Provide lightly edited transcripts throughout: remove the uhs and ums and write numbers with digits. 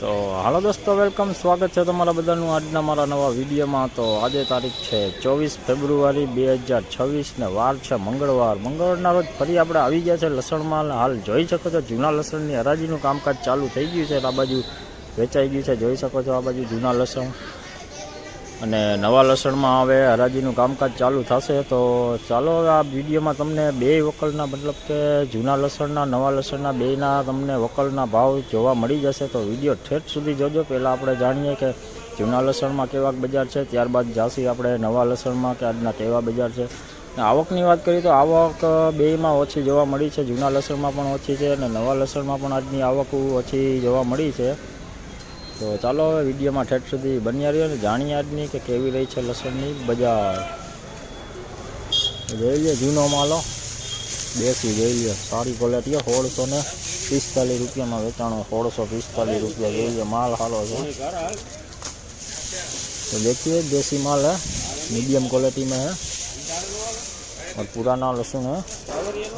तो हेलो दोस्तों, वेलकम, स्वागत है तमारा बधाનું આજના મારા નવા વિડીયોમાં। तो આજે તારીખ છે 24 ફેબ્રુઆરી 2026 ને વાર છે મંગળવારના રોજ ફરી આપણે આવી ગયા છે લસણમાં। હાલ જોઈ શકો છો જૂના લસણની હરાજીનું કામકાજ ચાલુ થઈ ગયું છે। આ બાજુ વેચાઈ ગયું છે, જોઈ શકો છો આ બાજુ જૂના લસણ અને નવા લસણમાં હવે હરાજીનું કામકાજ ચાલુ થશે। તો ચાલો આ વિડીયોમાં તમને બે વકલના મતલબ કે જૂના લસણના નવા લસણના બેના તમને વકલના ભાવ જોવા મળી જશે। તો વિડીયો ઠેઠ સુધી જોજો। પહેલાં આપણે જાણીએ કે જૂના લસણમાં કેવા બજાર છે, ત્યારબાદ જાસી આપણે નવા લસણમાં કે આજના કેવા બજાર છે। આવકની વાત કરીએ તો આવક બેમાં ઓછી જોવા મળી છે, જૂના લસણમાં પણ ઓછી છે અને નવા લસણમાં પણ આજની આવક ઓછી જોવા મળી છે। तो चलो वीडियो में ठेठ सुधी बनिया रही है, जाणीए आजनी के केवी रही है लसणनी बजार। जोई लीए जूनो मालो देसी, जोई लीए सारी क्वॉलिटी 1645 रुपया में वेचाणो, 1645 रुपया। जोई लीए माल हालो है। तो देखिए देसी माल है, मीडियम क्वालिटी में है और पुराना लहसुन है।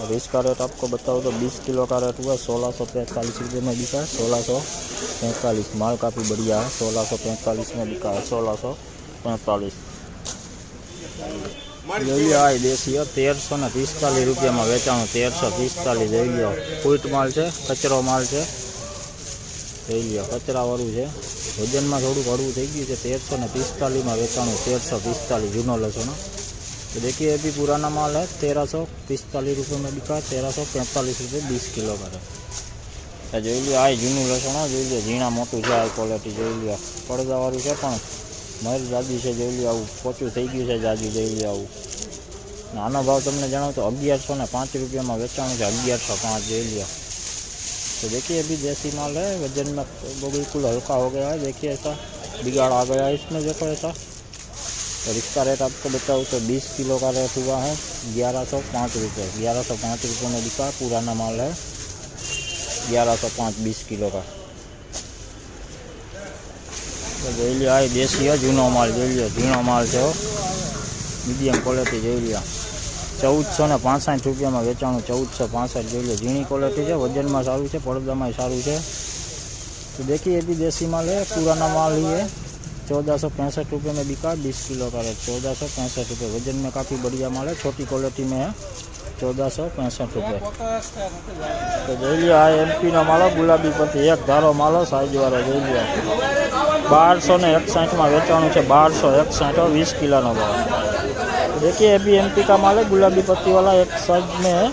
और इसका रेट आपको बताओ तो 20 किलो का रेट हुआ 1645 रुपये में बिका है। 1645 माल काफ़ी बढ़िया है। 1645 में बिका है, 1645। જોઈ લો આ દેશી 1345 રૂપિયા में વેચાણું, 1345। જોઈ લો ફૂટ માલ છે, કચરો માલ છે, જોઈ લો કચરાવાળું છે, વજનમાં થોડુંક હળવું થઈ ગયું છે। 1345 में વેચાણું, 1345 જૂનો લસણ। तो देखिए अभी पुराना माल है, 1345 रुपये में बिका, 1345 रुपये 20 किलो का है। જોઈ લો આ જૂનું લસણ, જોઈ લો ઝીણા મોટું છે, આ ક્વોલિટી જોઈ લો, પડદાવાળું છે પણ મર જાજી છે। જોઈ લો આવું પોચું થઈ ગયું છે જાજી, જોઈ લો આવું। આનો ભાવ તમને જણાવું तो 1105 रुपये में વેચાણું છે, 1105। જોઈ लो। तो देखिए अभी देसी माल है, वजन में वो बिल्कुल हल्का हो गया है। देखिए ऐसा बिगाड़ आ गया है इसमें, देखो ऐसा। और इसका रेट आपको बताऊँ तो 20 किलो का रेट हुआ है 1105 रुपये। 1105 रुपये में बिका, पुराना माल है 1105 20 किलो का। तो જોઈ લો આ દેશી है, જૂનો माल જોઈ લો, ઝીણો माल છે, मीडियम क्वालिटी જોઈ લો। 1465 रुपया में વેચાણું, 1465। જોઈ લો ઝીણી क्वालिटी है, वजन में सारू है, પડદા में सारू है। तो देखिए ये भी देसी माल है, पुराना माल ही है। 1465 रुपये में बिका, 20 किलो का रेट 1465 रुपये। वजन में काफ़ी बढ़िया माल है, छोटी क्वालिटी में है, 1465 रुपये। तो જોઈ લો આ एमपी નો मालो गुलाबी पत्ती एक धारो मालो साइज वाला। જોઈ લો 1261 में वेचाणु है, 1261 20 किलो नो भाव। देखिए अभी एमपी का माल है, गुलाबी पत्ती वाला एक साइज में है,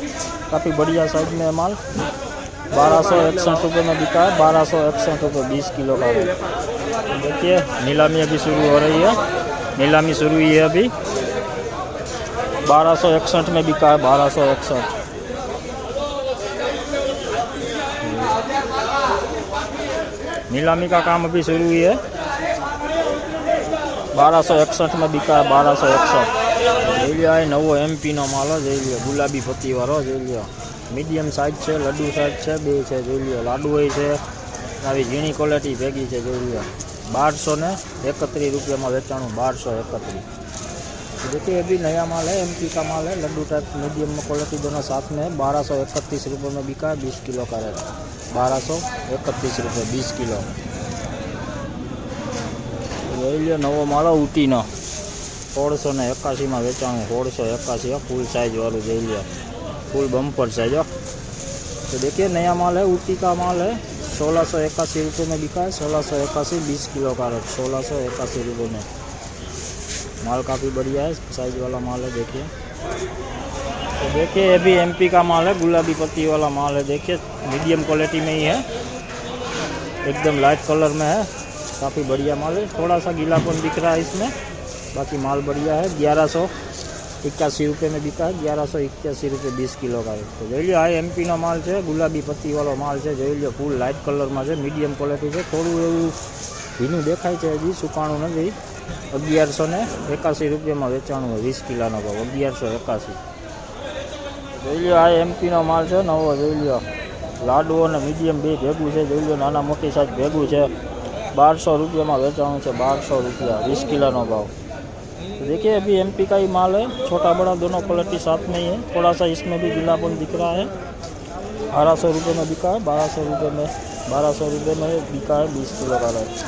काफ़ी बढ़िया साइज में है माल। 1261 रुपये में बिका है, 1261 रुपये 20 किलो का रेट। देखिए नीलामी अभी शुरू हो रही है, नीलामी शुरू हुई है अभी। 1261 में बिका है, 1261। नीलामी का काम अभी शुरू हुई है, 1261 में बिका है, 1261। જોઈ લો આ નવો એમપી નો માલો, જોઈ લો ગુલાબી પત્તી વાળો। જોઈ લો મીડિયમ સાઇઝ છે, લડ્ડુ સાઇઝ છે, બે છે। જોઈ લો લાડુ હોય છે, આવી ઝીણી ક્વોલિટી ભેગી છે। જોઈ લો 1231 रुपये में वेचाणु, 1231। देखिए अभी नया माल है, एमपी का माल है, लड्डू टाइप मीडियम में क्वालिटी दोनों साथ में। 1231 रुपये में बिका है, 20 किलो का रेट 1231 रुपये 20 किलो। જોઈ લો નવો માલો ઊટીનો, 1681 में વેચાણું, 1681 फुल साइज वालू। જોઈ લો फुल बम्पर साइज। तो देखिए नया माल है, ऊटी का माल है, 1681 रुपये में बिका है, 1681 20 किलो का रेट 1681 रुपये में। माल काफ़ी बढ़िया है, साइज वाला माल है। देखिए तो देखिए ये भी एमपी का माल है, गुलाबी पत्ती वाला माल है। देखिए मीडियम क्वालिटी में ही है, एकदम लाइट कलर में है, काफ़ी बढ़िया माल है। थोड़ा सा गीलापन दिख रहा है इसमें, बाकी माल बढ़िया है। 1181 रुपये में बिका है, 1181 रुपये 20 किलो का है। तो જોઈ લો આ એમપી નો માલ છે, ગુલાબી પત્તી વાળો માલ છે। જોઈ લો ફૂલ લાઇટ કલરમાં છે, મીડિયમ ક્વોલિટી છે, થોડું એવું ભીનું દેખાય છે, હજી સુકાણું નથી। 1181 रुपये में વેચાણું है, 20 કિલોનો ભાવ 1181। જોઈ લો આ એમપી નો માલ છે નવો। જોઈ લો લાડુ અને મીડિયમ બે ભેગું છે। જોઈ લો નાના મોટી સાઈઝ ભેગું છે, 1200 रुपये में वेचाणुं है, 1200 रुपया 20 किलो भाव। तो देखिए अभी एमपी का ही माल है, छोटा बड़ा दोनों क्वालिटी साथ में ही है। थोड़ा सा इसमें भी गीलापन दिख रहा है। 1200 रुपये में बिका है, 1200 रुपये में 1200 रुपये में बिका है 20 किलो का रस।